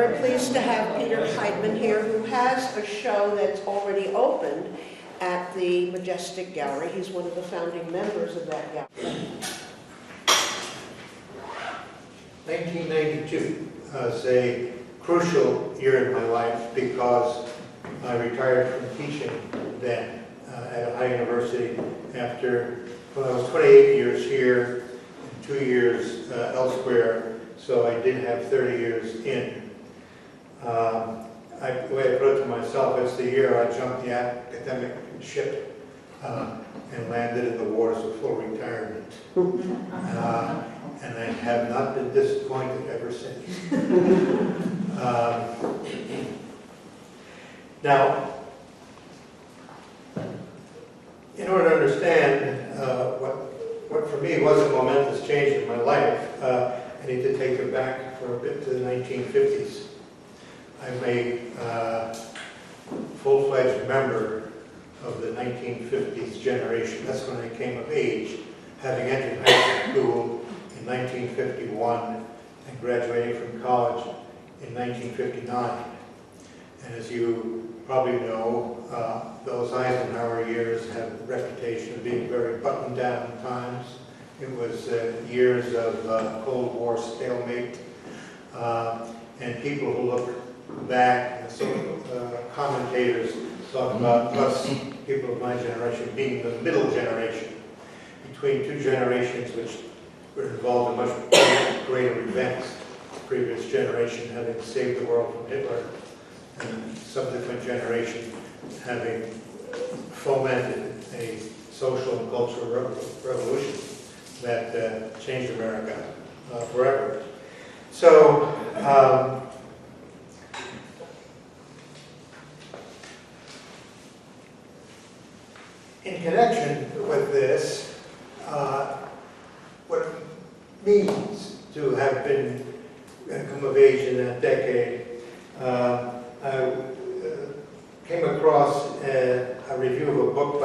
very pleased to have Peter Heidman here, who has a show that's already opened at the Majestic Gallery. He's one of the founding members of that gallery. 1992 was a crucial year in my life because I retired from teaching then at a high university after, well, I was 28 years here and 2 years elsewhere, so I did have 30 years in. The way I put it to myself, it's the year I jumped the academic ship and landed in the waters of full retirement. And I have not been disappointed ever since. Now, in order to understand what for me was a momentous change in my life, I need to take it back for a bit to the 1950s. I'm a full-fledged member of the 1950s generation. That's when I came of age, having entered high school in 1951 and graduating from college in 1959. And as you probably know, those Eisenhower years have a reputation of being very buttoned down times. It was years of Cold War stalemate, and people who look back, commentators talk about us, people of my generation, being the middle generation, between two generations which were involved in much greater events. The previous generation having saved the world from Hitler, and the subsequent generation having fomented a social and cultural revolution that changed America forever. So, in connection with this, what it means to have been come of age in that decade, I came across a review of a book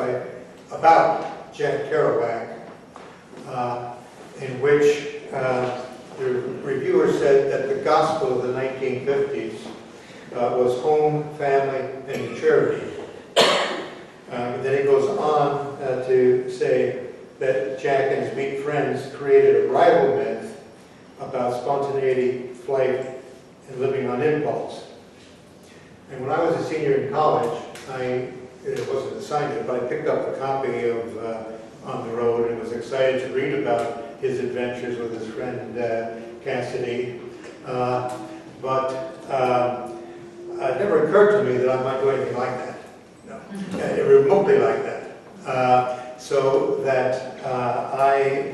about Jack Kerouac, in which the reviewer said that the gospel of the 1950s was home, family, and maturity. Then he goes on to say that Jack and his meat friends created a rival myth about spontaneity, flight, and living on impulse. And when I was a senior in college, it wasn't assigned it, but I picked up a copy of On the Road and was excited to read about his adventures with his friend Cassidy. But it never occurred to me that I might do anything like that. No. Remotely like that. So that I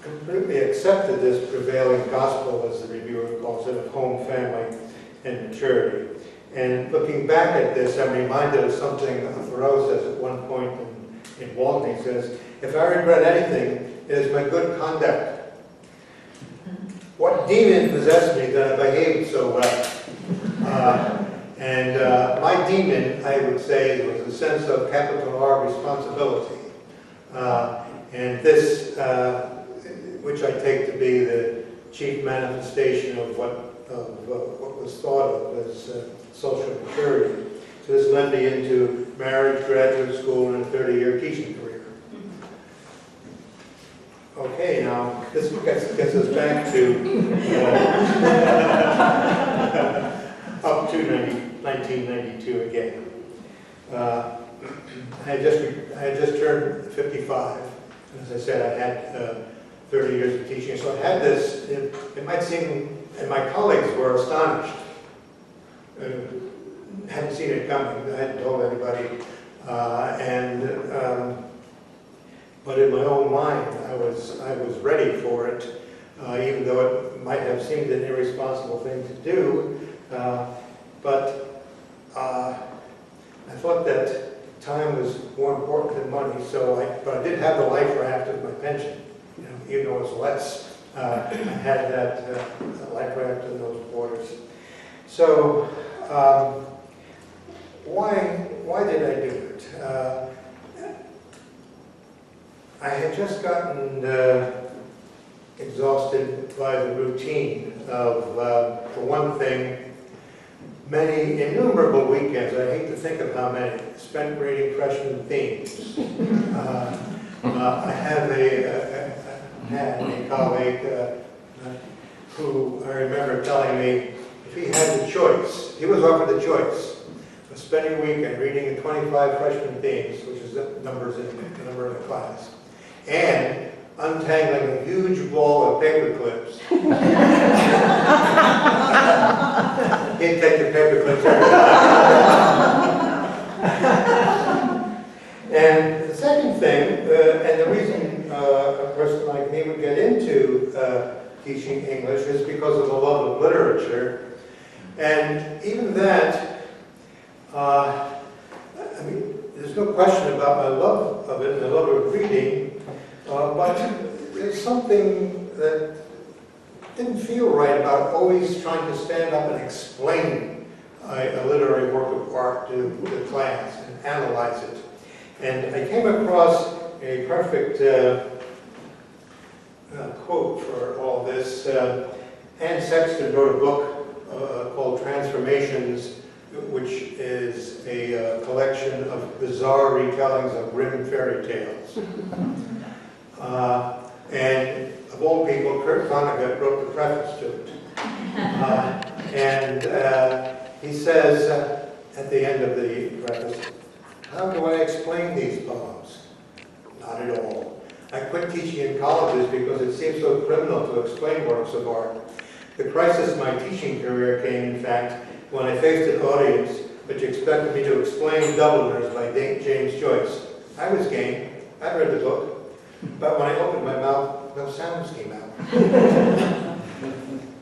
completely accepted this prevailing gospel, as the reviewer calls it, of home, family, and maturity. And looking back at this, I'm reminded of something Thoreau says at one point in Walton. He says, "If I regret anything, it is my good conduct. What demon possessed me that I behaved so well?" My demon, I would say, was a sense of capital R responsibility. And this, which I take to be the chief manifestation of what was thought of as social maturity. So this led me into marriage, graduate school, and a 30-year teaching career. Okay, now this gets us back to up to 1992 again. I had just turned 55. As I said, I had 30 years of teaching, so I had this. It might seem, and my colleagues were astonished. Hadn't seen it coming. I hadn't told anybody, but in my own mind, I was ready for it, even though it might have seemed an irresponsible thing to do. But I thought that time was more important than money. But I did have the life raft of my pension, even though it was less. I had that life raft in those waters. So. Why did I do it? I had just gotten exhausted by the routine of, for one thing, many innumerable weekends, I hate to think of how many, spent reading freshman themes. I have had a colleague who I remember telling me if he had the choice, he was offered the choice of spending a weekend reading the 25 freshman themes, which is the number in the class, and untangling a huge ball of paper clips. He'd take the paper clips every time. And the second thing, and the reason a person like me would get into teaching English is because of the love of literature. And even that, I mean, there's no question about my love of it and the love of reading, but there's something that didn't feel right about always trying to stand up and explain a literary work of art to the class and analyze it. And I came across a perfect quote for all this. Anne Sexton wrote a book called Transformations, which is a collection of bizarre retellings of Grimm fairy tales. And of all people, Kurt Vonnegut wrote the preface to it. And he says at the end of the preface, "How do I explain these poems? Not at all. I quit teaching in colleges because it seems so criminal to explain works of art. The crisis of my teaching career came, in fact, when I faced an audience which expected me to explain Dubliners by James Joyce. I was game. I read the book. But when I opened my mouth, no sounds came out."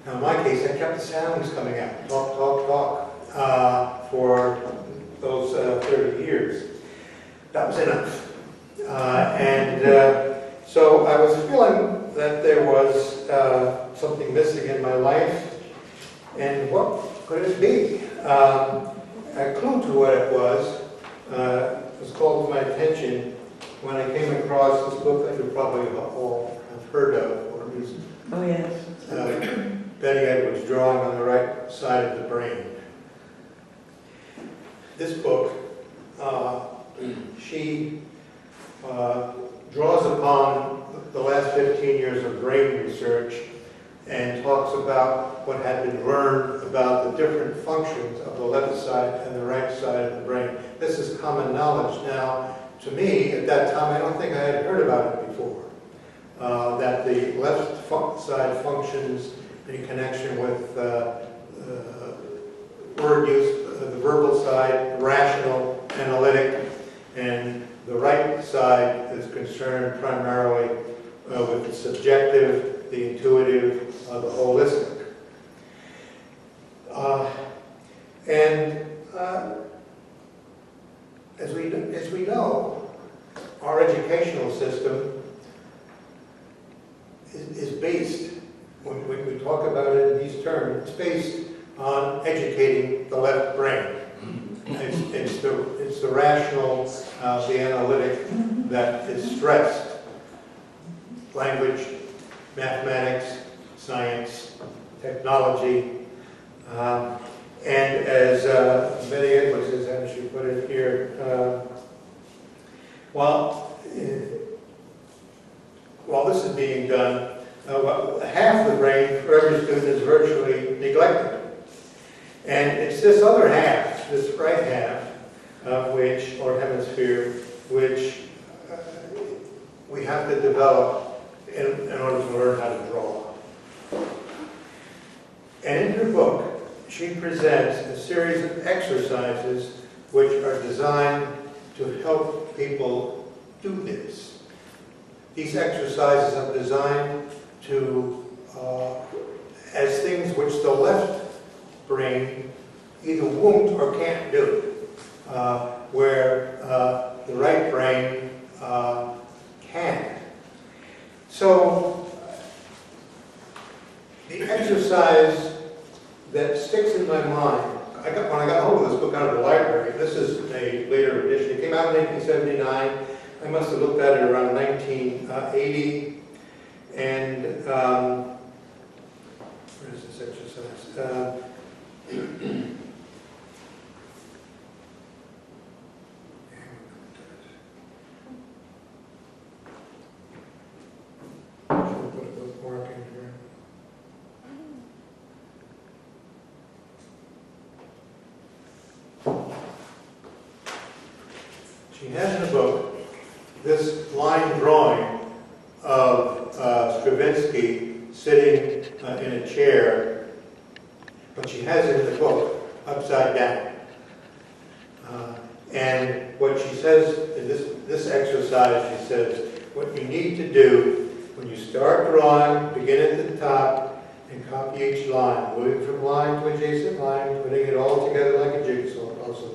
Now, in my case, I kept the sounds coming out. Talk, talk, talk. For those 30 years. That was enough. So I was feeling that there was something missing in my life, and what could it be? A clue to what it was called to my attention when I came across this book that you probably all have heard of, or at least Betty Edwards, Drawing on the Right Side of the Brain. This book, she draws upon the last 15 years of brain research and talks about what had been learned about the different functions of the left side and the right side of the brain. This is common knowledge now. To me, at that time, I don't think I had heard about it before. That the left side functions in connection with word use, the verbal side, rational, analytic, and the right side is concerned primarily with the subjective, the intuitive, the holistic. As we know, our educational system is based, when we talk about it in these terms, it's based on educating the left brain. It's the rational, the analytic that is stressed. Language, mathematics, science, technology, and as Betty Edwards says, and she put it here, while this is being done, half the brain for every student is virtually neglected. And it's this other half, this right half, or hemisphere, which we have to develop in order to learn how to draw. And in her book, she presents a series of exercises which are designed to help people do this. These exercises are designed to, as things which the left brain either won't or can't do, where the right brain can. So, the exercise that sticks in my mind, when I got hold of this book out of the library, this is a later edition, it came out in 1979, I must have looked at it around 1980, and Where is this exercise? Should put a bookmark in here. She has in the book this line drawing of Stravinsky sitting in a chair, but she has it in the book upside down. And what she says in this exercise, she says, what you need to do when you start drawing, begin at the top and copy each line, moving from line to adjacent line, putting it all together like a jigsaw puzzle.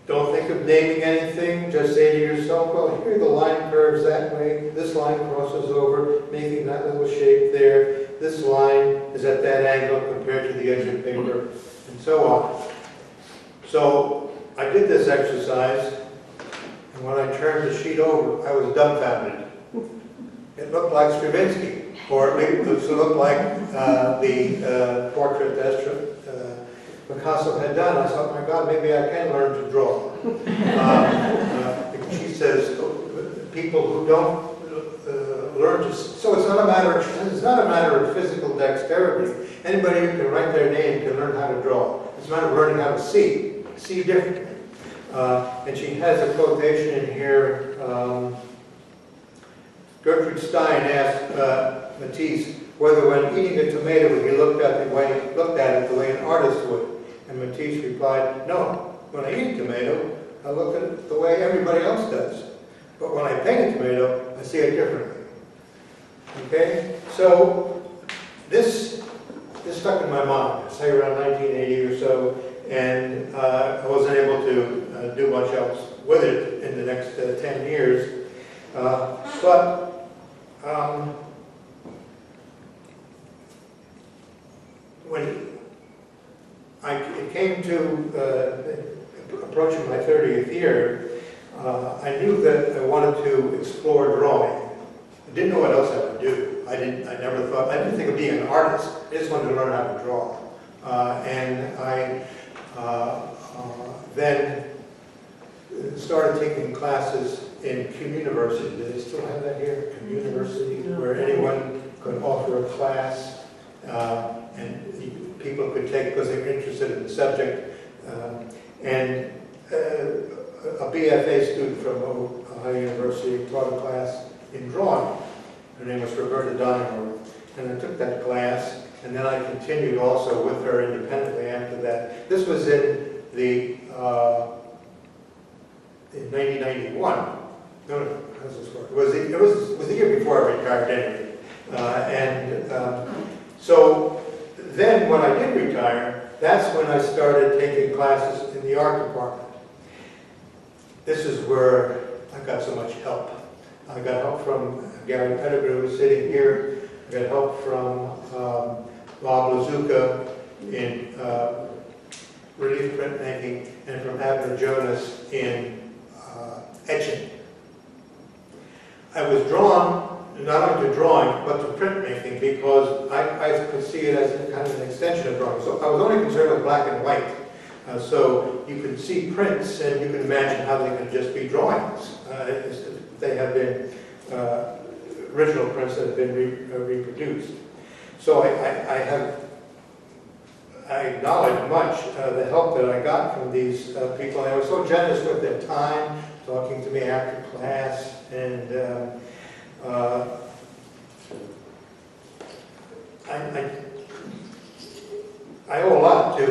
Don't think of naming anything, just say to yourself, well, here the line curves that way, this line crosses over, making that little shape there, this line is at that angle compared to the edge of paper, and so on. So I did this exercise, and when I turned the sheet over, I was dumbfounded. It looked like Stravinsky, or it looked like the portrait that Picasso had done. I thought, my God, maybe I can learn to draw. She says, people who don't learn to, so it's not a matter of physical dexterity. Anybody who can write their name can learn how to draw. It's a matter of learning how to see differently. And she has a quotation in here. Gertrude Stein asked Matisse whether when eating a tomato he looked at it the way an artist would. And Matisse replied, no, when I eat a tomato, I look at it the way everybody else does. But when I paint a tomato, I see it differently. Okay? So this stuck in my mind, say around 1980 or so, and I wasn't able to do much else with it in the next 10 years. When it came to approaching my 30th year, I knew that I wanted to explore drawing. I didn't know what else I would do. I didn't think of being an artist. I just wanted to learn how to draw. And I then started taking classes in Communiversity. Do they still have that here? Communiversity, where anyone could offer a class and people could take because they were interested in the subject. And a BFA student from Ohio University taught a class in drawing. Her name was Roberta Donahue. And I took that class, and then I continued also with her independently after that. This was in 1991. No, how does this work? It was the year before I retired anyway. So then when I did retire, that's when I started taking classes in the art department. This is where I got so much help. I got help from Gary Pettigrew sitting here. I got help from Bob Lazuka in relief printmaking, and from Abner Jonas in etching. I was drawn not only to drawing, but to printmaking because I could see it as a kind of an extension of drawing. So I was only concerned with black and white. So you could see prints and you can imagine how they could just be drawings. They have been original prints that have been reproduced. So I acknowledge much the help that I got from these people. And they were so generous with their time, talking to me after class, and I owe a lot to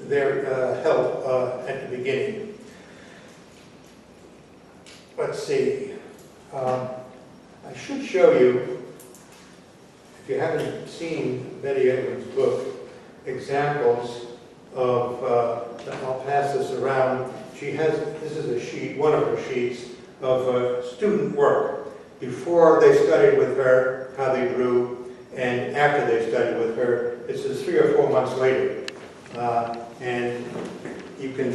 their help at the beginning. Let's see. I should show you, if you haven't seen Betty Edwards' book, examples of, I'll pass this around. She has, this is a sheet, one of her sheets, of student work. Before they studied with her, how they drew, and after they studied with her. This is 3 or 4 months later. And you can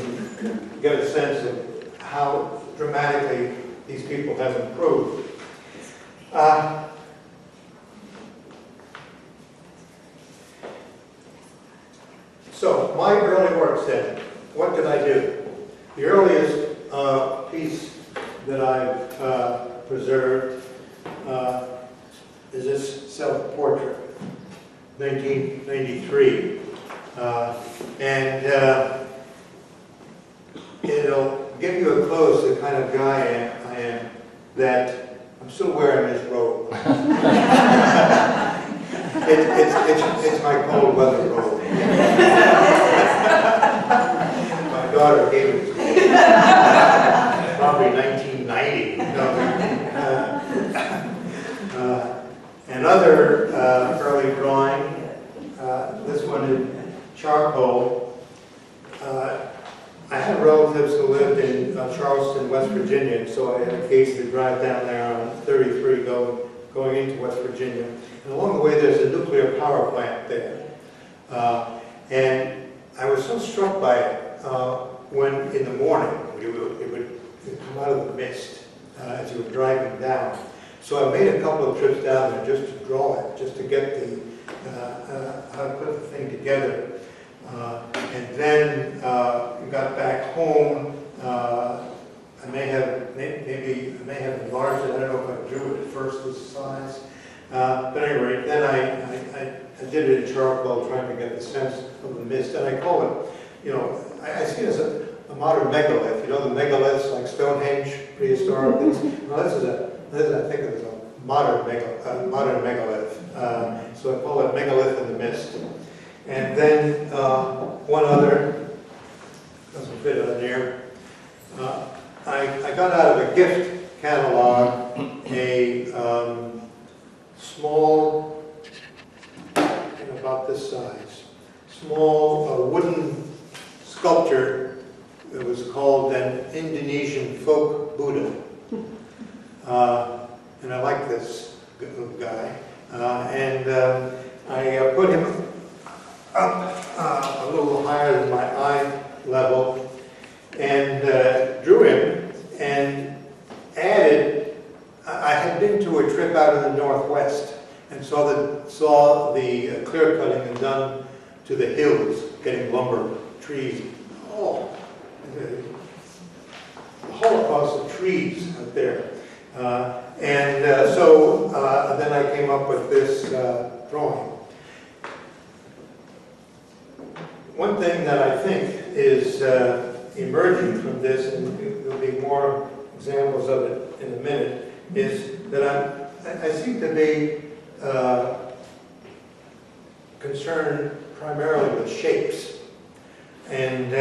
get a sense of how dramatically these people have improved. So, my early works then, what did I do? The earliest piece that I've preserved is this self-portrait, 1993. And it'll give you a close the kind of guy I am, that I'm still wearing this robe. It's my cold weather robe. My daughter gave it to me. Probably 1990. Another early drawing, this one in charcoal. I had relatives who lived in Charleston, West Virginia, so I had occasionally drive down there on 33 going into West Virginia. And along the way there's a nuclear power plant there. And I was so struck by it when in the morning it would come out of the mist as you were driving down. So I made a couple of trips down there just to draw it, just to get the how to put the thing together. And then got back home. I may have enlarged it. I don't know if I drew it at first this size. But anyway, then I did it in charcoal, trying to get the sense of the mist. And I call it, you know, I see it as a modern megalith. You know, the megaliths like Stonehenge, prehistoric things. Well, this is I think it's a modern megalith. So I call it megalith in the mist. And then one other, doesn't fit on there. I got out of a gift catalog a small, about this size, small wooden sculpture that was called an Indonesian folk Buddha. And I like this guy. I put him up a little higher than my eye level and drew him and added, I had been to a trip out in the Northwest and saw the clear cutting and done to the hills, getting lumber, trees, the holocaust of trees out there. So then I came up with this drawing. One thing that I think is emerging from this, and there'll be more examples of it in a minute, is that I seem to be concerned primarily with shapes. And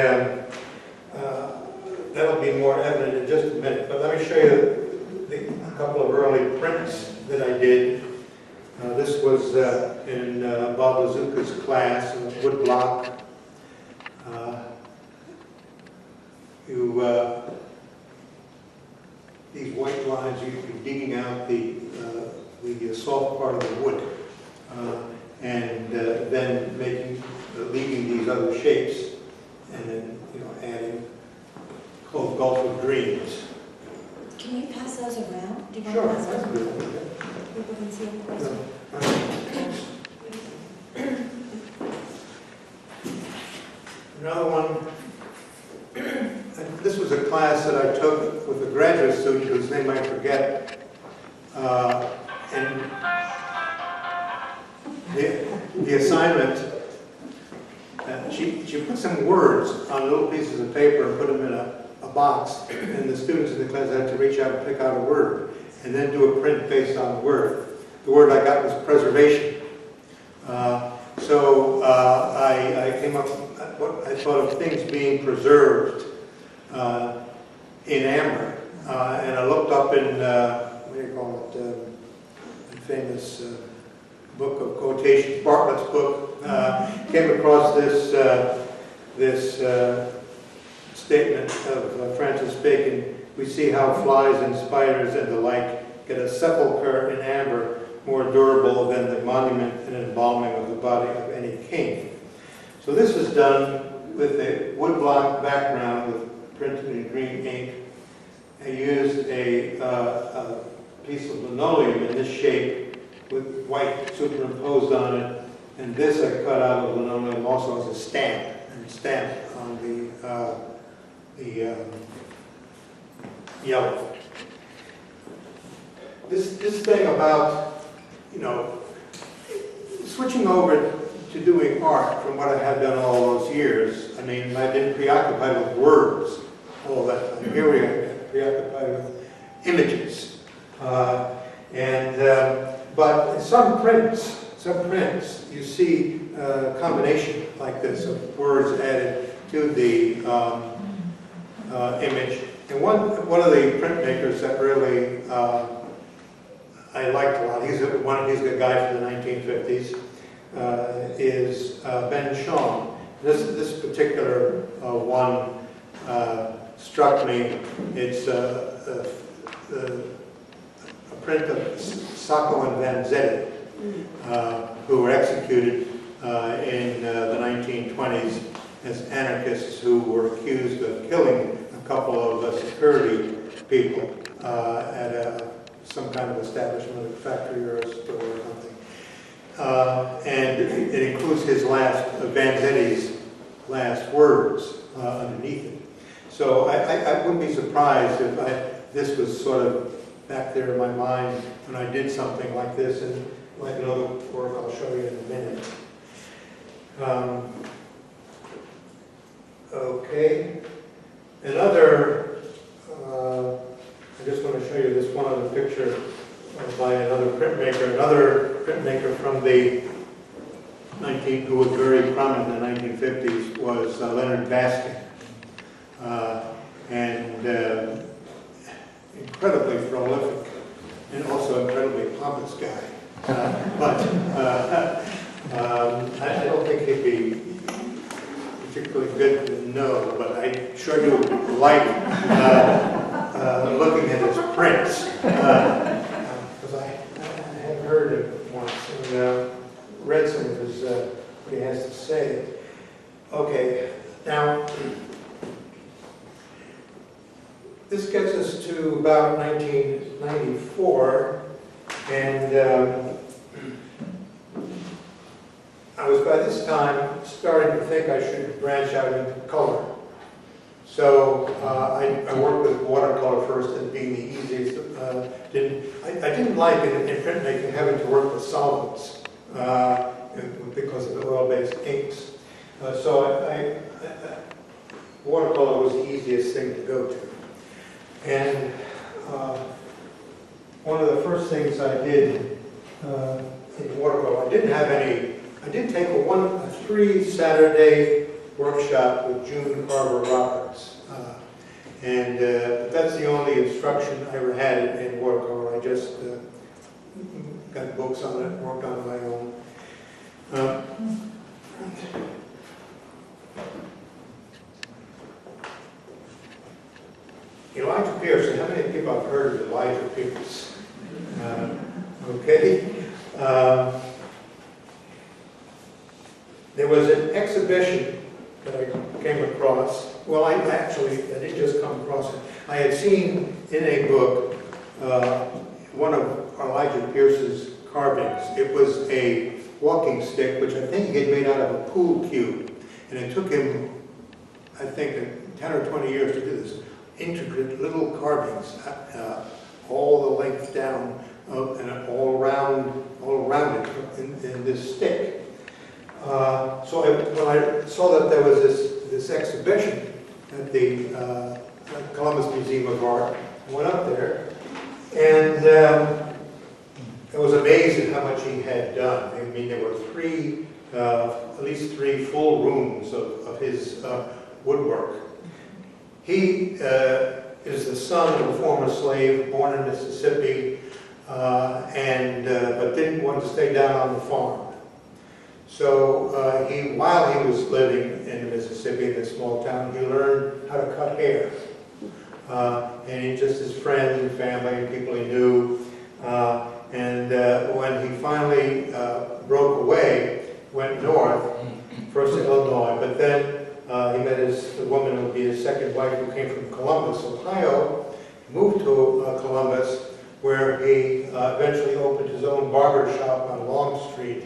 that'll be more evident in just a minute. But let me show you a couple of early prints that I did. This was in Bob Lazuka's class in wood block. These white lines, you'd be digging out the soft part of the wood, and then leaving these other shapes, and then adding called Gulf of Dreams. Can you pass those around? Do you want Sure, to pass that's those good. around? People can see them closer. Another one. This was a class that I took with a graduate student whose name I forget. And the assignment, she put some words on little pieces of paper and put them in a box, and the students in the class had to reach out and pick out a word, and then do a print based on the word. The word I got was preservation. So I came up with what I thought of things being preserved in amber, and I looked up in what do you call it? The famous book of quotations, Bartlett's book. Came across this statement of Francis Bacon. We see how flies and spiders and the like get a sepulchre in amber more durable than the monument and embalming of the body of any king. So this is done with a woodblock background with printed in green ink. I used a piece of linoleum in this shape with white superimposed on it, And this I cut out of linoleum also as a stamp, and stamped on the yellow. This thing about, you know, switching over to doing art from what I had done all those years. I mean, I've been preoccupied with words all that time. Here we are, preoccupied with images. But some prints, you see a combination like this of words added to the image. And one of the printmakers that really I liked a lot, he's a guy from the 1950s, is Ben Shawn. This particular one struck me. It's a print of Sacco and Vanzetti, who were executed in the 1920s as anarchists who were accused of killing a couple of security people at some kind of establishment, a factory or a store or something. And it includes his Vanzetti's last words underneath it. So I wouldn't be surprised if this was sort of back there in my mind when I did something like this, and like another work I'll show you in a minute. Okay. Another, I just want to show you this one other picture by another printmaker from the who was very prominent in the 1950s was Leonard Baskin. And incredibly prolific and also incredibly pompous guy. I don't think he'd be particularly good to know, but I sure do like looking at his prints. Because I had heard it once and read some of his, what he has to say. Okay, now, this gets us to about 1994, and I was by this time starting to think I should branch out into color. So I worked with watercolor first as being the easiest. I didn't like in printmaking having to work with solvents because of the oil-based inks. So watercolor was the easiest thing to go to. And one of the first things I did in watercolor, I did take a 3-Saturday workshop with June Carver Roberts. And that's the only instruction I ever had in watercolor. I just got books on it, worked on my own. Elijah Pierce, how many people have heard of Elijah Pierce? Okay. There was an exhibition that I came across. Well, I didn't just come across it. I had seen in a book one of Elijah Pierce's carvings. It was a walking stick, which I think he had made out of a pool cue. And it took him, I think, 10 or 20 years to do this. Intricate little carvings, all the length down and all around it in this stick. So when I saw that there was this exhibition at the Columbus Museum of Art, I went up there, and I was amazed at how much he had done. I mean, there were at least three full rooms of his woodwork. He is the son of a former slave born in Mississippi, but didn't want to stay down on the farm. So while he was living in Mississippi, in this small town, he learned how to cut hair. And just his friends and family and people he knew. When he finally broke away, went north, first to Illinois, but then he met the woman who would be his second wife, who came from Columbus, Ohio, moved to Columbus, where he eventually opened his own barber shop on Long Street.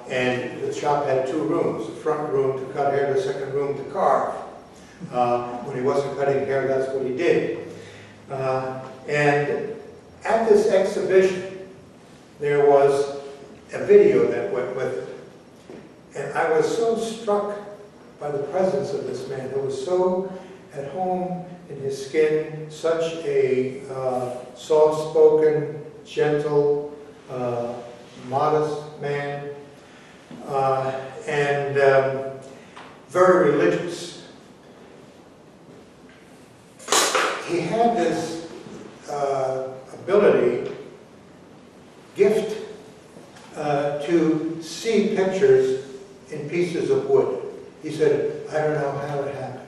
And the shop had two rooms, the front room to cut hair, the second room to carve. When he wasn't cutting hair, that's what he did. And at this exhibition, there was a video that went with it. And I was so struck by the presence of this man who was so at home in his skin, such a soft-spoken, gentle, modest man, and very religious. He had this ability, gift, to see pictures in pieces of wood. He said, I don't know how it happens.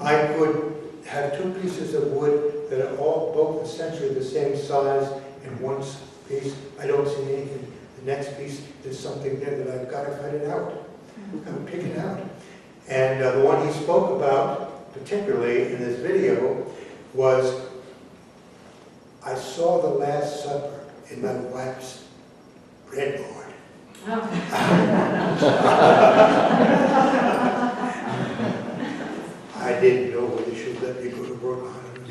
I could have two pieces of wood that are all both essentially the same size in one piece. I don't see anything. The next piece, there's something there that I've got to cut it out. I would pick it out. And the one he spoke about, particularly in this video, was, I saw the Last Supper in my wife's breadboard. I didn't know whether she would let me go to work on it.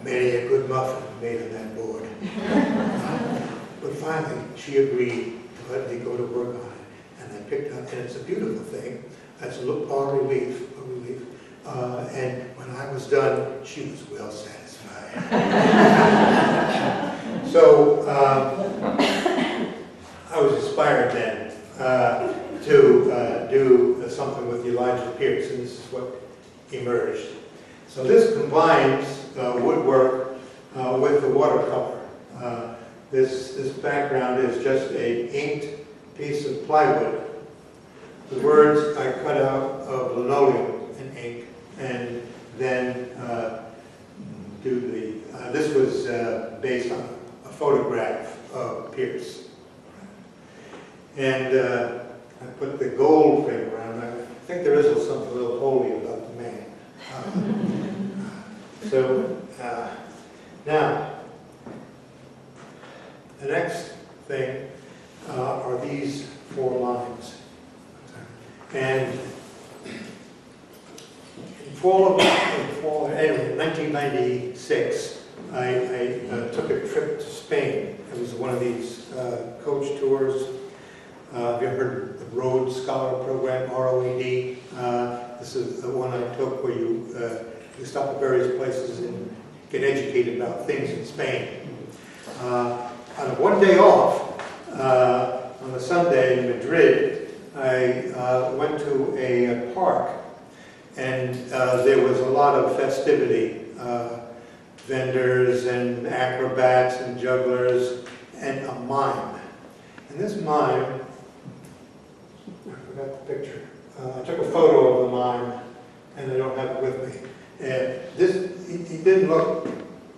Many a good muffin made on that board. But finally, she agreed to let me go to work on it. And I picked up, and it's a beautiful thing. That's a relief. And when I was done, she was well satisfied. So I was inspired then to do something with Elijah Pierce, and this is what emerged. So this combines woodwork with the watercolor. This background is just an inked piece of plywood. The words I cut out of linoleum and ink, and then this was based on a photograph of Pierce. And I put the gold thing around. I think there is something a little holy about the man. Now, the next thing are these 4 lines. And in 1996, I took a trip to Spain. It was one of these coach tours. Have you ever heard of the Rhodes Scholar Program, ROED? This is the one I took where you stop at various places and get educated about things in Spain. On one day off, on a Sunday in Madrid, I went to a park, and there was a lot of festivity, vendors and acrobats and jugglers, and a mime. And this mime, I forgot the picture. I took a photo of the mime, and I don't have it with me. And he didn't look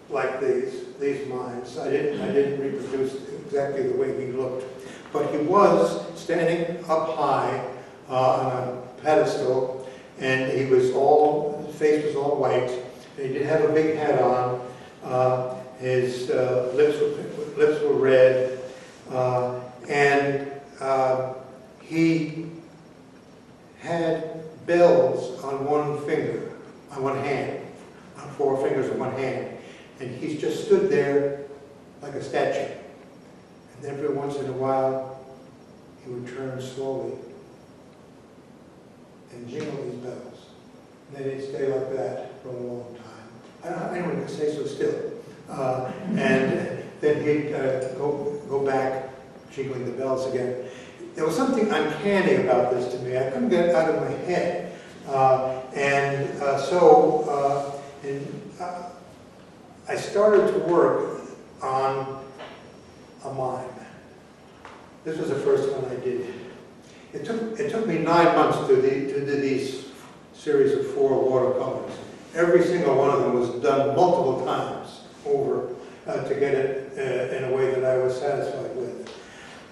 like these mimes. I didn't reproduce exactly the way he looked, but he was standing up high on a pedestal, and his face was all white, and he did have a big hat on. His lips were red, and he had bells on one finger, on one hand, on 4 fingers on one hand, and he just stood there like a statue. And every once in a while, he would turn slowly and jingle his bells. And then he'd stay like that for a long time. I don't know how anyone can stay so still. And then he'd go back, jingling the bells again. There was something uncanny about this to me. I couldn't get it out of my head. I started to work on a mime. This was the first one I did. It took me 9 months to do these series of 4 watercolors. Every single one of them was done multiple times over to get it in a way that I was satisfied with.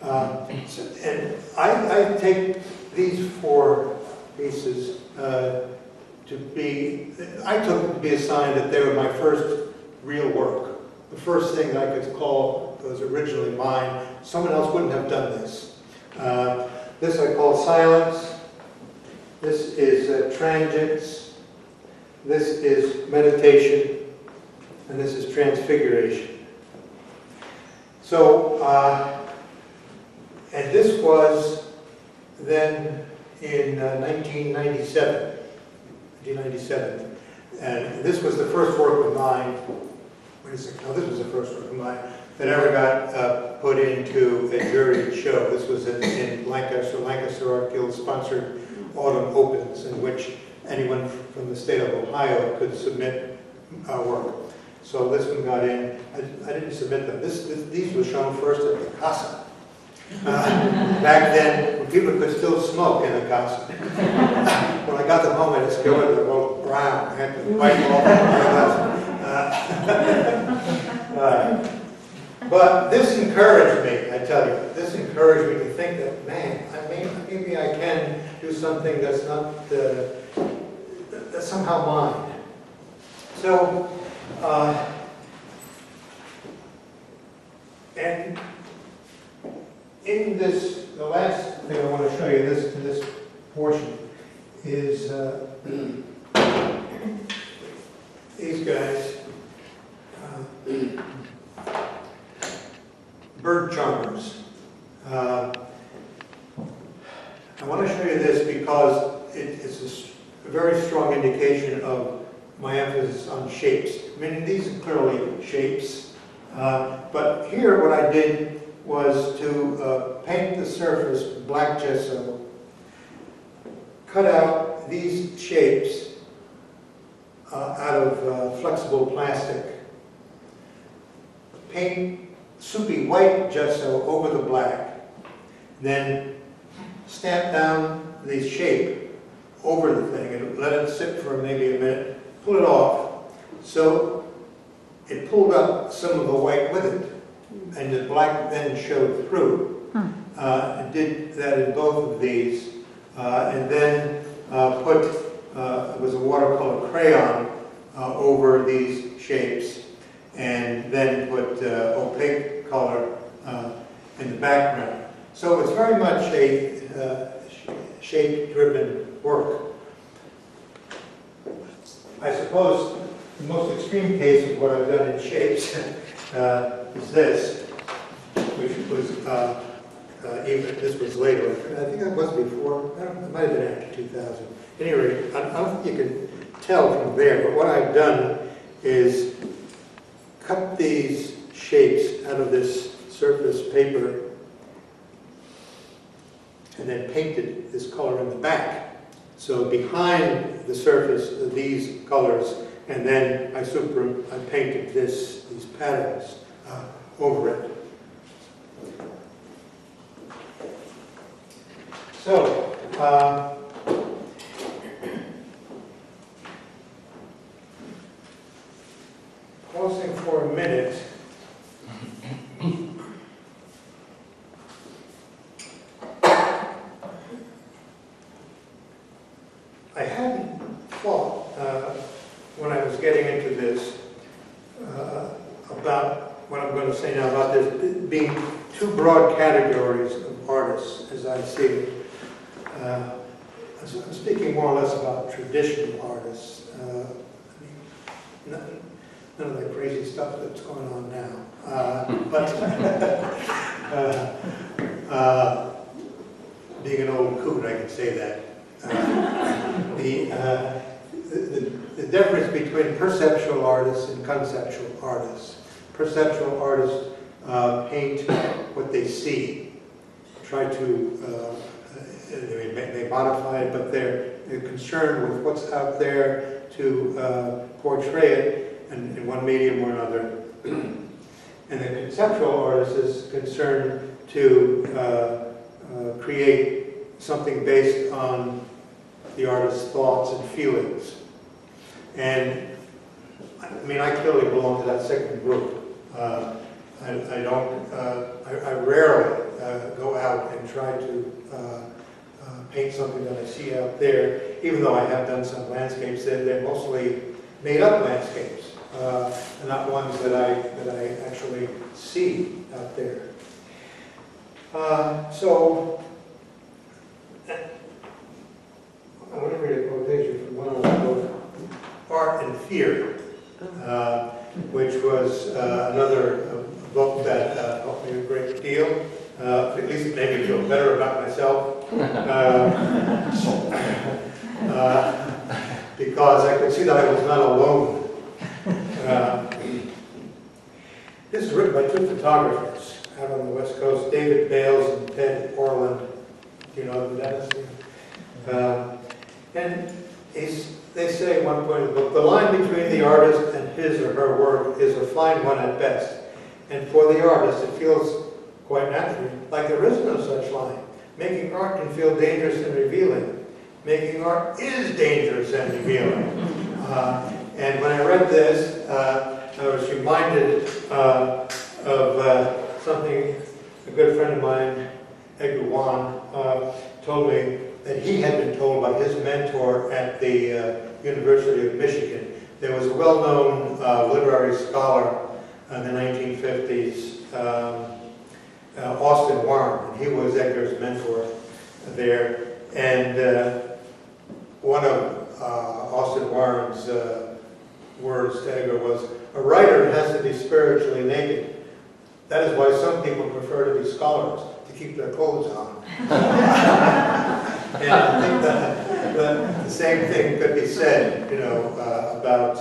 And I take these 4 pieces I took them to be a sign that they were my first real work. The first thing I could call was originally mine. Someone else wouldn't have done this. This I call silence. This is transience. This is meditation. And this is transfiguration. So, and this was then in 1997. And this was the first work of mine. Wait a second. No, this was the first work of mine that ever got put into a juried show. This was in Lancaster. Lancaster Art Guild sponsored Autumn Opens, in which anyone from the state of Ohio could submit work. So this one got in. I didn't submit them. These were shown first at the Casa. Back then, when people could still smoke in the Casa. When I got them home, I discovered they were both brown. I had to wipe them off. But this encouraged me, I tell you. This encouraged me to think that, man, maybe I can do something that's not, that's somehow mine. So, and in this, the last thing I want to show you in this portion is these guys, bird charmers. I want to show you this because it's a very strong indication of my emphasis on shapes. I mean, these are clearly shapes, but here what I did was to paint the surface with black gesso, cut out these shapes out of flexible plastic, paint soupy white gesso over the black, then stamp down the shape over the thing and let it sit for maybe a minute, pull it off. So it pulled up some of the white with it, and the black then showed through. It did that in both of these, and then put, it was a watercolor crayon over these shapes, and then put opaque color in the background. So it's very much a shape-driven work. I suppose the most extreme case of what I've done in shapes is this, which was even this was later. I think that was before. It might have been after 2000. At any rate, I don't think you can tell from there. But what I've done is cut these shapes out of this surface paper and then painted this color in the back. So behind the surface of these colors, and then I painted these patterns over it. So, pausing for a minute. I hadn't thought, when I was getting into this, about what I'm going to say now, about there being two broad categories of artists, as I see it. I'm speaking more or less about traditional artists. None of the crazy stuff that's going on now. Being an old coot, I can say that. The difference between perceptual artists and conceptual artists. Perceptual artists paint what they see, try to, they modify it, but they're concerned with what's out there to portray it in one medium or another. And the conceptual artist is concerned to create something based on the artist's thoughts and feelings. And I mean, I clearly belong to that second group. I rarely go out and try to paint something that I see out there, even though I have done some landscapes. They're mostly made up landscapes. not ones that I actually see out there. So, I want to read a quotation from one of the book, Art and Fear, which was another book that helped me a great deal. At least it made me feel better about myself. Because I could see that I was not alone. This is written by two photographers out on the West Coast, David Bales and Ted Orland. Do you know who that is? And they say at one point in the book, the line between the artist and his or her work is a fine one at best. And for the artist, it feels quite naturally like there is no such line. Making art can feel dangerous and revealing. Making art is dangerous and revealing. And when I read this, I was reminded of something a good friend of mine, Edgar Wan, told me that he had been told by his mentor at the University of Michigan. There was a well-known literary scholar in the 1950s, Austin Warren, and he was Edgar's mentor there. And one of Austin Warren's words to Edgar was, "A writer has to be spiritually naked. That is why some people prefer to be scholars, to keep their clothes on." And I think that the same thing could be said, about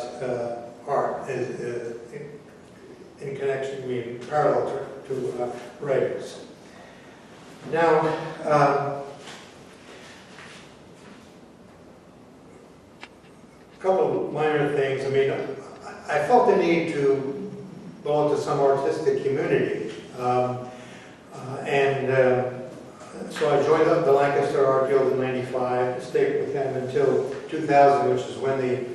art in connection, parallel to writers. Now, a couple of minor things. I felt the need to belong to some artistic community. So I joined the Lancaster Art Guild in '95, stayed with them until 2000, which is when the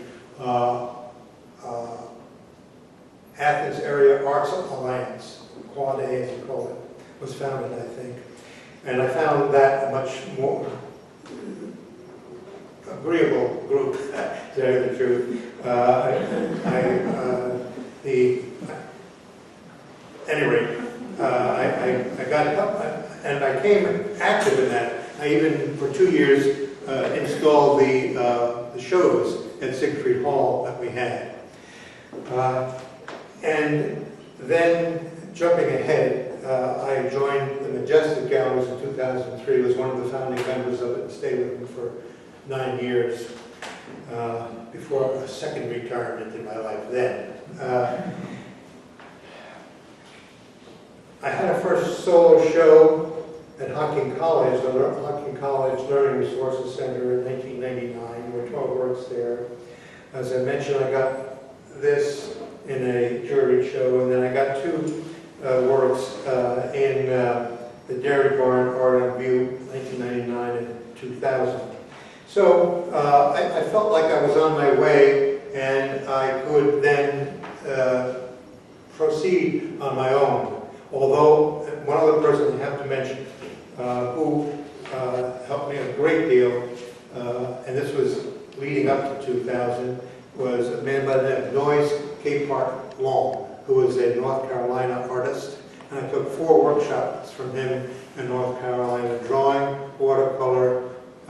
Athens Area Arts Alliance, Quad A as you call it, was founded, I think. And I found that a much more agreeable group, to tell you the truth. I got help, and I came active in that. I even, for 2 years, installed the shows at Siegfried Hall that we had. And then, jumping ahead, I joined the Majestic Galleries in 2003, was one of the founding members of it, and stayed with them for 9 years, before a second retirement in my life then. I had a first solo show at Hocking College, the Hocking College Learning Resources Center in 1999. There were 12 works there. As I mentioned, I got this in a jury show, and then I got 2 works in the Dairy Barn Art on View, 1999 and 2000. So I felt like I was on my way, and I could then proceed on my own. Although one other person I have to mention who helped me a great deal, and this was leading up to 2000, was a man by the name of Noyes Capehart Long, who was a North Carolina artist. And I took 4 workshops from him in North Carolina: drawing, watercolor,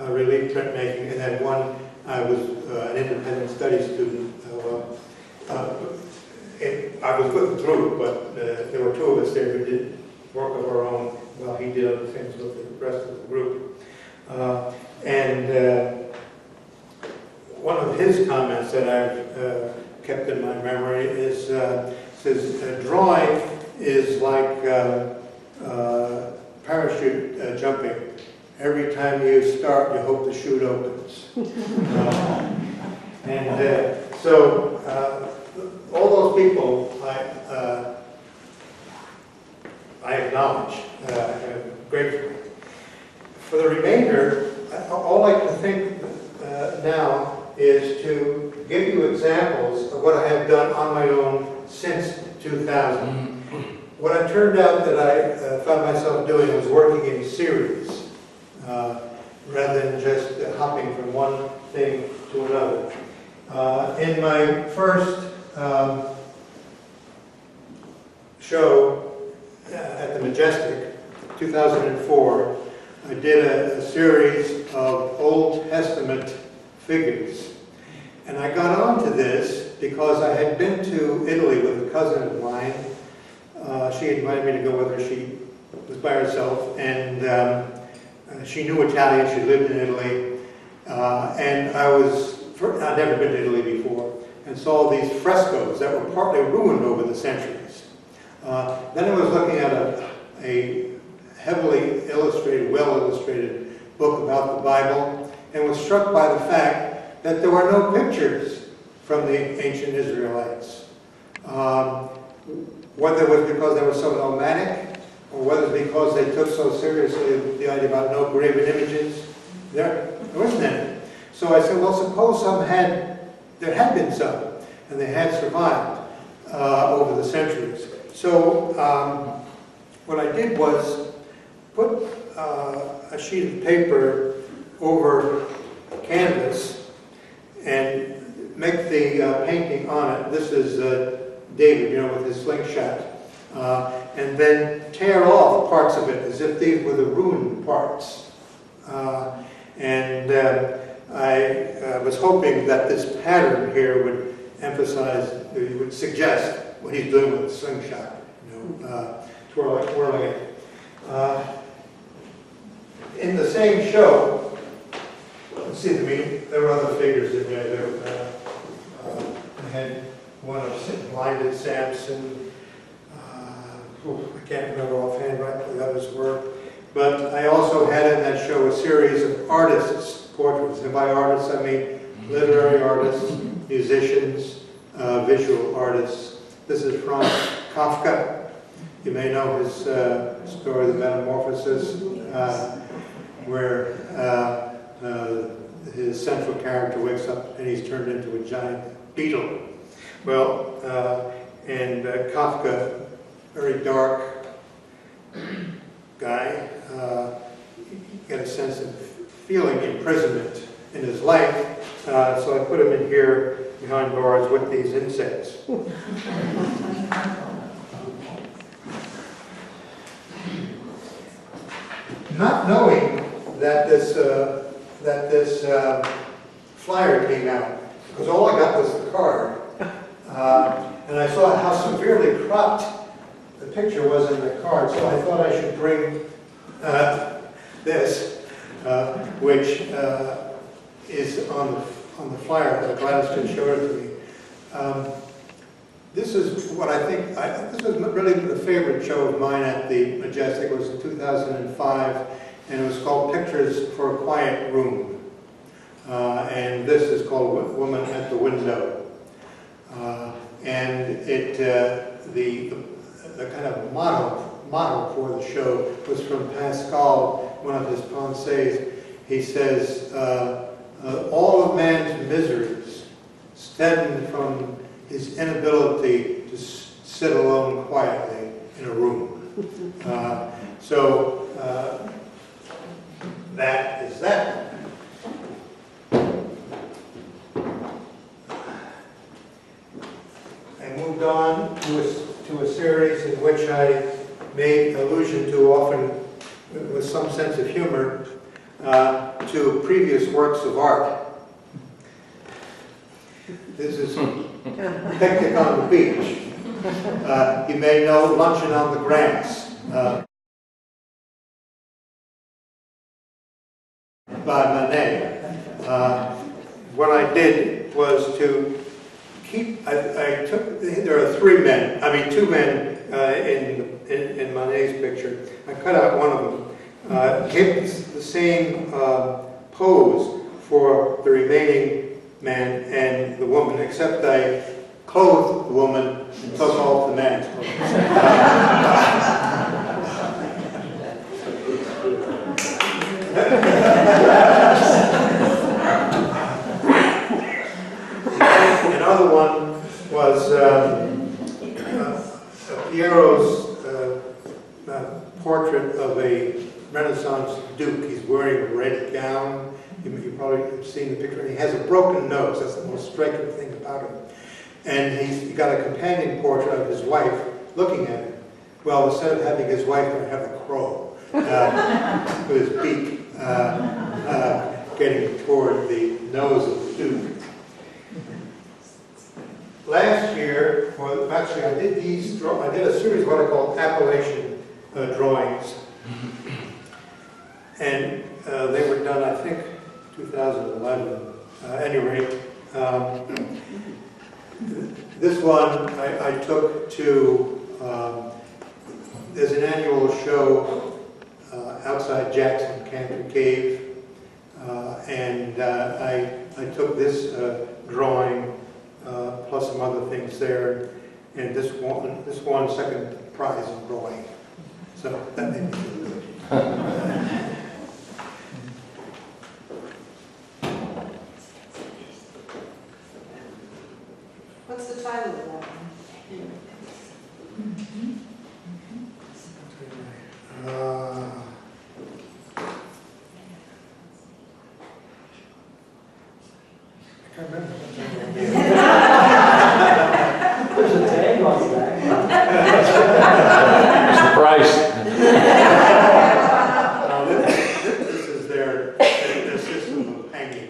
relief printmaking, and then one I was an independent studies student. I was with the group, but there were 2 of us there who did work of our own while he did other things with the rest of the group. One of his comments that I've kept in my memory is, says, drawing is like parachute jumping. Every time you start, you hope the chute opens. So all those people I acknowledge gratefully. For the remainder, all I can think now is to give you examples of what I have done on my own since 2000. What it turned out that I found myself doing was working in series, rather than just hopping from one thing to another. In my first show at the Majestic, 2004, I did a series of Old Testament figures. And I got onto this because I had been to Italy with a cousin of mine. She invited me to go with her. She was by herself, and she knew Italian. She lived in Italy. And I'd never been to Italy before, and saw these frescoes that were partly ruined over the centuries. Then I was looking at a heavily illustrated, well-illustrated book about the Bible, and was struck by the fact that there were no pictures from the ancient Israelites. Whether it was because they were so nomadic, or whether it was because they took so seriously the idea about no graven images, there wasn't any. So I said, well, suppose there had been some, and they had survived over the centuries. So what I did was put a sheet of paper over canvas and make the painting on it. This is David, with his slingshot. And then tear off parts of it as if these were the ruined parts. I was hoping that this pattern here would emphasize, would suggest what he's doing with the slingshot, twirling it. In the same show, let's see, there were other figures in there. I had one of blinded Samson. I can't remember offhand what the others were. But I also had in that show a series of artists' portraits. And by artists, I mean literary artists, musicians, visual artists. This is from Kafka. You may know his story, The Metamorphosis, where his central character wakes up and he's turned into a giant beetle. Well, Kafka, very dark guy, you get a sense of feeling imprisonment in his life, so I put him in here behind bars with these insects. Not knowing that this flyer came out, because all I got was the card, and I saw how severely cropped the picture was in the card, so I thought I should bring this, which is on the flyer. Gladstone showed it to me. This is what I think, this was really the favorite show of mine at the Majestic. It was in 2005, and it was called Pictures for a Quiet Room. And this is called Woman at the Window. And the kind of motto for the show was from Pascal, one of his pensées. He says, all of man's miseries stem from his inability to sit alone quietly in a room. So that is that. I moved on to a series in which I made allusion to, often with some sense of humor, to previous works of art. This is Picnic on the Beach. You may know Luncheon on the Grass by Manet. What I did was to keep, there are two men in Manet's picture. I cut out one of them, kept the same pose for the remaining man and the woman, except I clothed the woman and took off the man. Another one was Piero's portrait of a Renaissance duke. He's wearing a red gown. You probably have seen the picture. And he has a broken nose. That's the most striking thing about him. and he got a companion portrait of his wife looking at him. Well, instead of having his wife, I have a crow with his beak getting toward the nose of the Duke. Last year, well, actually, I did a series of what I call appellation drawings, and they were done, I think, 2011. At any rate, this one I took to, there's an annual show outside Jackson Cantor Cave, and I took this drawing plus some other things there, and this won second prize in drawing. So that made me feel good. What's the title of that one? I can't remember. There's a tag on the back. It's the price. This is their system of hanging.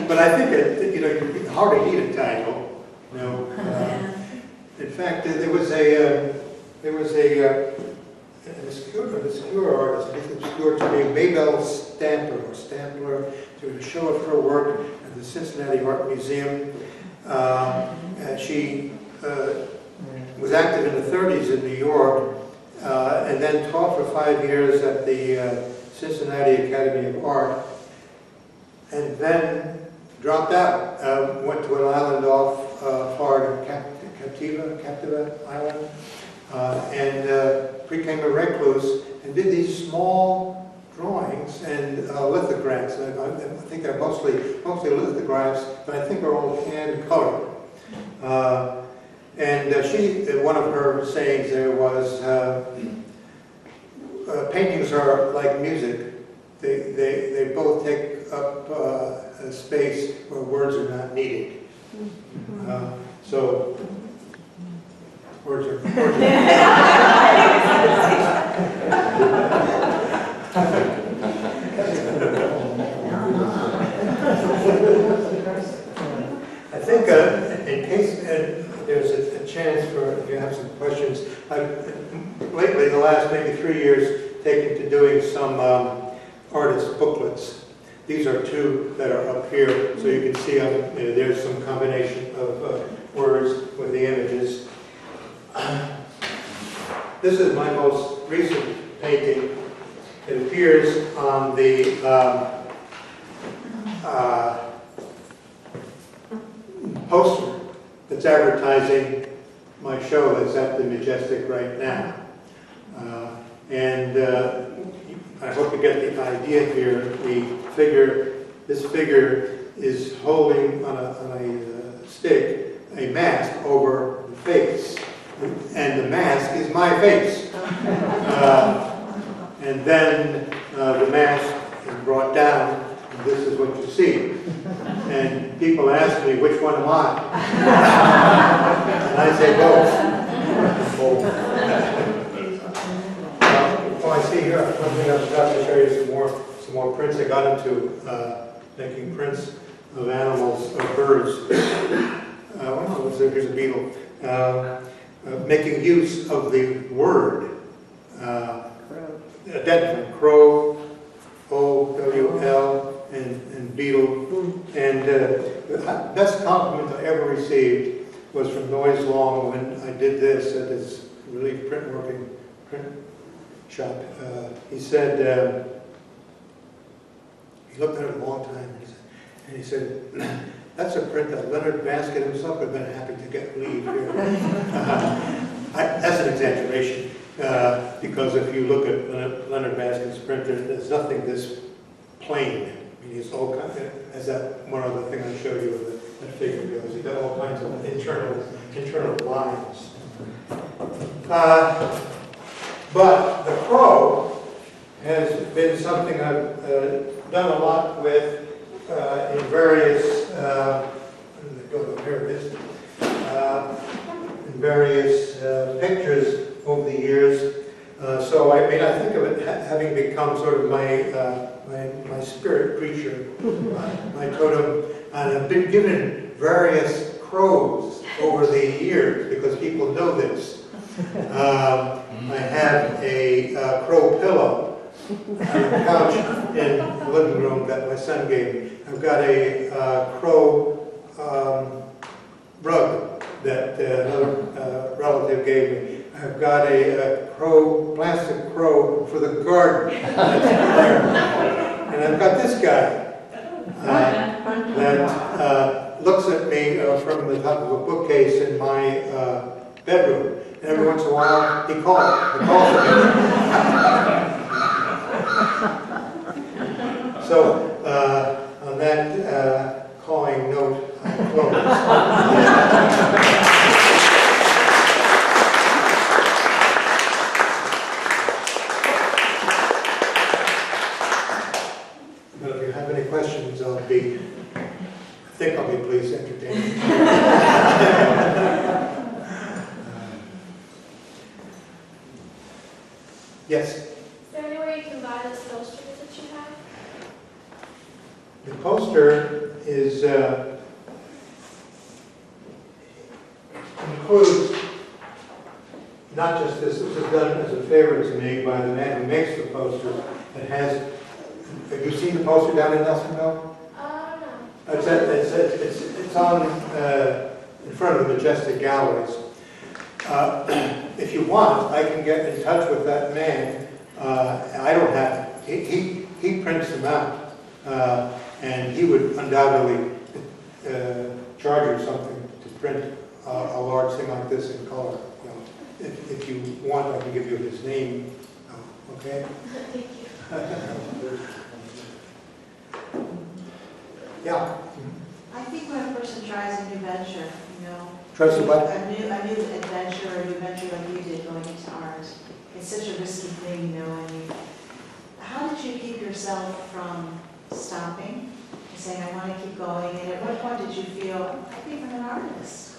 But I think you hardly need a title. In fact, there was an obscure artist, obscure to me, Mabel Stampler, to a show of her work at the Cincinnati Art Museum. She was active in the 30s in New York, and then taught for 5 years at the Cincinnati Academy of Art, and then dropped out, went to an island off Florida, Captiva Island, and became a recluse and did these small drawings and lithographs. I think they're mostly lithographs, but I think they're all hand colored. And one of her sayings there was, paintings are like music. They both take up a space where words are not needed. So words are I think in case there's a chance for if you have some questions, I've lately, the last maybe 3 years, taken to doing some artist booklets. These are two that are up here, so you can see there's some combination of words with the images. This is my most recent painting. It appears on the poster that's advertising my show that's at the Majestic right now. I hope you get the idea here. This figure is holding on a stick a mask over the face, and the mask is my face. And then the mask is brought down, and this is what you see. And people ask me, which one am I? And I say both. I see here, one thing I forgot to show you some more prints. I got into making prints of animals, of birds. Here's a beetle. Making use of the word. Identifying crow, O-W-L, and beetle. And the best compliment I ever received was from Noyes Long when I did this at his relief print shop. He said, he looked at it a long time, and he said, that's a print that Leonard Basket himself would have been happy to get leave here. That's an exaggeration, because if you look at Leonard Basket's print, there's nothing this plain. I mean, he's all kind of, as that one other thing I showed you with that figure goes, he's got all kinds of internal lines. But the crow has been something I've done a lot with in various here it is, in various pictures over the years. So I mean, I think of it having become sort of my spirit creature, my totem, and I've been given various crows over the years because people know this. I have a crow pillow on the couch in the living room that my son gave me. I've got a crow rug that another relative gave me. I've got a plastic crow for the garden that's there. And I've got this guy that looks at me from the top of a bookcase in my bedroom. And every once in a while, he calls me. So, on that calling note, I close. But if you have any questions, I think I'll be pleased to entertain you. Yes? Is there anywhere you can buy those posters that you have? The poster is includes not just this was done as a favor to me by the man who makes the poster. It has. Have you seen the poster down in Nelsonville? No. It's on in front of the Majestic Galleries. If you want, I can get in touch with that man. I don't have to. He prints them out, and he would undoubtedly charge you something to print a large thing like this in color. You know, if you want, I can give you his name. Okay. Thank you. Yeah. I think when a person tries a new venture, you know, Tries to what? a new adventure or a new venture like you did going into art, it's such a risky thing, you know. I mean, how did you keep yourself from stopping and saying, I want to keep going? And at what point did you feel, I think I'm an artist?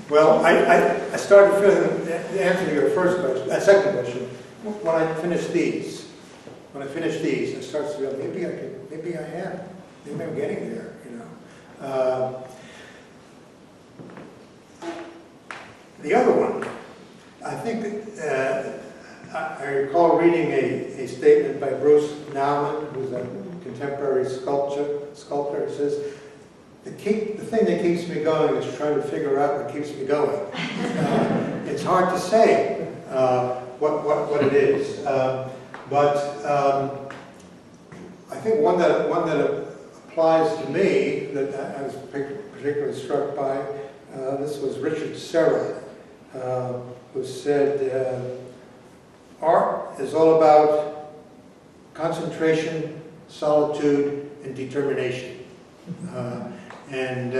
Well, I started feeling the answer to your first question, second question, when I finished these. When I finished these, I started to feel maybe I am. Maybe I'm getting there, you know. The other one, I think I recall reading a statement by Bruce Nauman, who's a contemporary sculptor. He says, the thing that keeps me going is trying to figure out what keeps me going. It's hard to say what it is, but I think one that applies to me that I was particularly struck by. This was Richard Serra, who said, art is all about concentration, solitude, and determination. And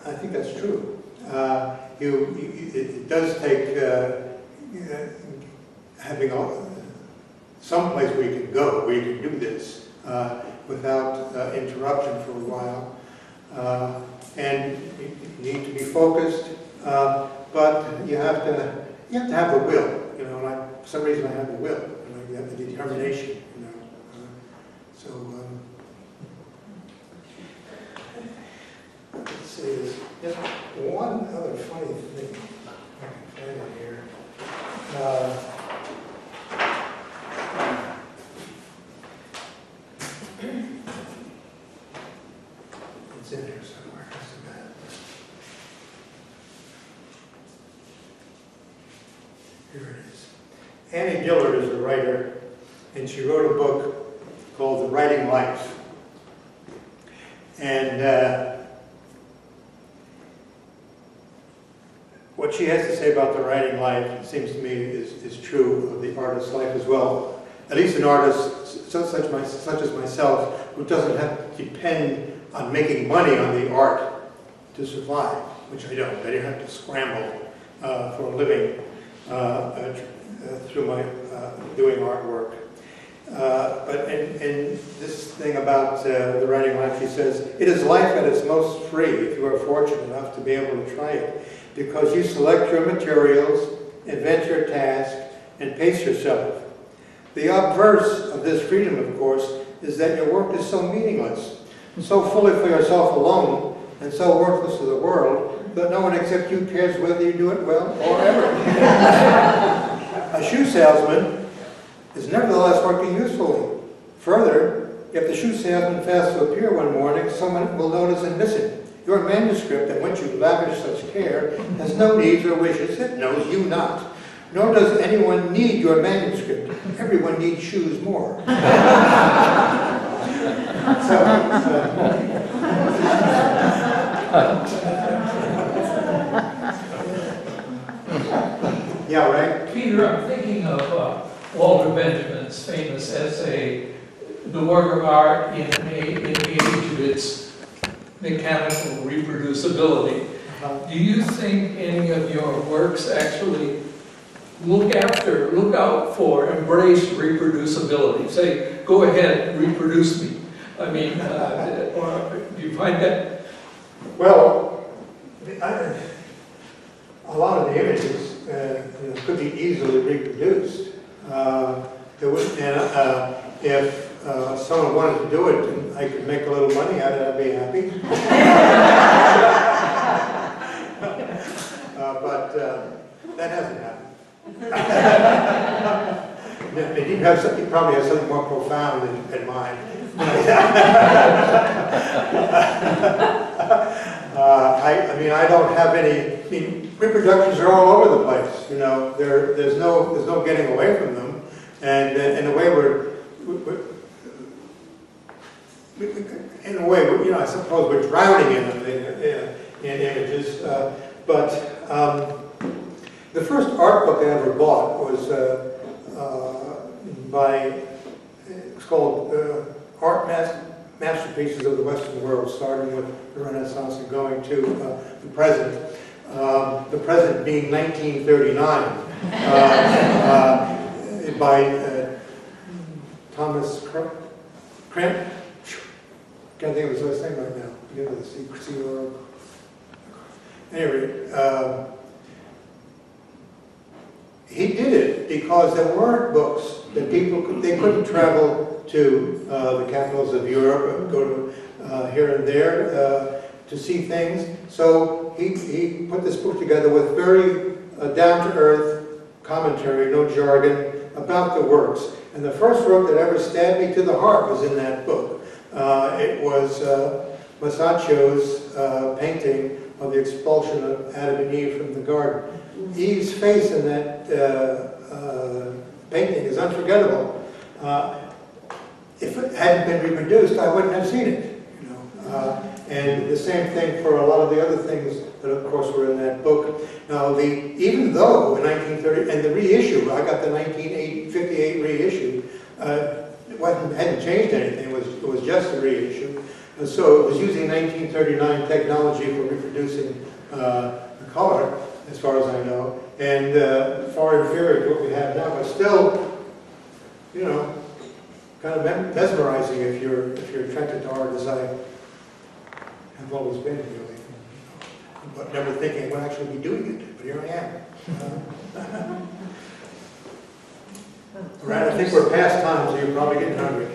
I think that's true. It does take having some place where you can go, where you can do this without interruption for a while. And you need to be focused, but you have to have the will. You know, for some reason I have the will, and I have the determination. You know, let's see. There's one other funny thing I can find in here. It's in here somewhere. Here it is. Annie Dillard is a writer, and she wrote a book called The Writing Life. And what she has to say about the writing life, it seems to me, is true of the artist's life as well. At least an artist such as myself, who doesn't have to depend on making money on the art to survive, which I don't. I didn't have to scramble for a living through my doing artwork. But in this thing about the writing life, he says, it is life at its most free if you are fortunate enough to be able to try it, because you select your materials, invent your task, and pace yourself. The obverse of this freedom, of course, is that your work is so meaningless, so fully for yourself alone, and so worthless to the world, that no one except you cares whether you do it well or ever. A shoe salesman is nevertheless working usefully. Further, if the shoe salesman fails to appear one morning, someone will notice and miss him. Your manuscript, on which you lavish such care, has no needs or wishes. It knows you not. Nor does anyone need your manuscript. Everyone needs shoes more. Yeah, right? Peter, I'm thinking of Walter Benjamin's famous essay, The Work of Art in the Age of Its Mechanical Reproducibility. Do you think any of your works actually look out for, embrace reproducibility? Say, go ahead, reproduce me. I mean, or do you find that? Well, a lot of the images could be easily reproduced. If someone wanted to do it and I could make a little money out of it, I'd be happy. But that hasn't happened. He probably has something more profound in mind. I mean, I don't have any. I mean, reproductions are all over the place. You know, there's no getting away from them, and in a way I suppose we're drowning in them in images. But the first art book I ever bought was it's called Art Masterpieces of the Western World, starting with the Renaissance and going to the present. The present being 1939 by Thomas Kremp. Can't think of his last name right now. Begin with a C or anyway. He did it because there weren't books that they couldn't travel to the capitals of Europe and go to here and there to see things. So he put this book together with very down-to-earth commentary, no jargon, about the works. And the first work that ever stabbed me to the heart was in that book. It was Masaccio's painting of the expulsion of Adam and Eve from the garden. Eve's face in that painting is unforgettable. If it hadn't been reproduced, I wouldn't have seen it. You know, and the same thing for a lot of the other things that, of course, were in that book. Now, even though in 1930 and the reissue, I got the 1958 reissue. It hadn't changed anything. It was just a reissue. And so it was using 1939 technology for reproducing the color, as far as I know, and far inferior to what we have now, but still, you know, kind of mesmerizing if you're attracted to art, as I have always been, really. But never thinking I would actually be doing it, but here I am. Right, I think we're past time, so you're probably getting hungry.